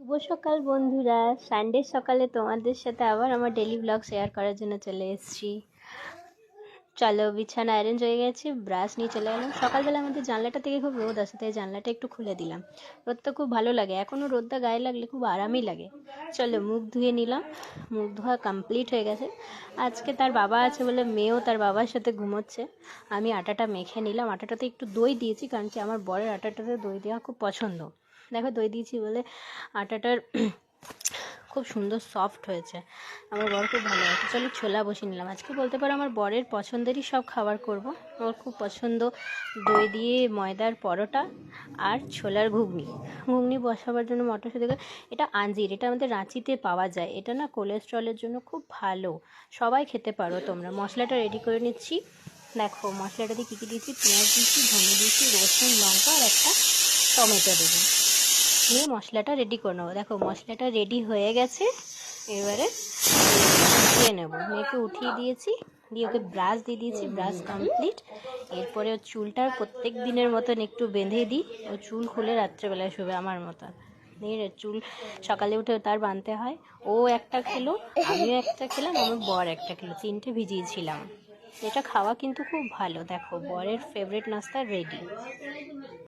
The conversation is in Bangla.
শুভ সকাল বন্ধুরা। সানডে সকালে তোমাদের সাথে আবার আমার ডেলি ব্লগ শেয়ার করার জন্য চলে এসেছি। চলো, বিছানা অ্যারেঞ্জ হয়ে গেছে, ব্রাশ নিয়ে চলে এলাম। সকালবেলা আমাদের জানলাটা থেকে খুব রোদ আসে, তাই জানলাটা একটু খুলে দিলাম। রোদটা খুব ভালো লাগে, এখনও রোদটা গায়ে লাগলে খুব আরামই লাগে। চলো, মুখ ধুয়ে নিলাম। মুখ ধোয়া কমপ্লিট হয়ে গেছে। আজকে তার বাবা আছে বলে মেয়েও তার বাবার সাথে ঘুমোচ্ছে। আমি আটাটা মেখে নিলাম। আটাটাতে একটু দই দিয়েছি, কারণ কি আমার বরের আটাটাতে দই দেওয়া খুব পছন্দ। দেখো, দই দিয়েছি বলে আটাটার খুব সুন্দর সফট হয়েছে। আমার বর খুব ভালো আছে। চলো, ছোলা বসিয়ে নিলাম। আজকে বলতে পারো আমার বরের পছন্দেরই সব খাবার করব। ওর খুব পছন্দ দই দিয়ে ময়দার পরোটা আর ছোলার ঘুগনি। ঘুগনি বসাবার জন্য মটরশুঁটি, এটা আঞ্জির, এটা আমাদের রাঁচিতে পাওয়া যায়। এটা না কোলেস্ট্রলের জন্য খুব ভালো, সবাই খেতে পারো তোমরা। মশলাটা রেডি করে নিচ্ছি। দেখো মশলাটা দিয়ে কী কী দিয়েছি: পেঁয়াজ দিয়েছি, ধনে দিয়েছি, রসুন, লঙ্কা আর একটা টমেটো দেবো। নিয়ে মশলাটা রেডি করে নেবো। দেখো মশলাটা রেডি হয়ে গেছে। এবারে উঠিয়ে নেবো। মেয়েকে উঠিয়ে দিয়েছি, দিয়ে ওকে ব্রাশ দিয়ে দিয়েছি। Brush complete. এরপরে ওর চুলটা প্রত্যেক দিনের মতন একটু বেঁধে দিই। ও চুল খুলে রাত্রেবেলায় শোবে আমার মতন। নিয়ে চুল সকালে উঠে তার বাঁধতে হয়। ও একটা খেলো, আমিও একটা খেলাম, আমার বর একটা খেলো, তিনটে ভিজিয়েছিলাম। এটা খাওয়া কিন্তু খুব ভালো। দেখো বরের ফেভারিট নাস্তা রেডি।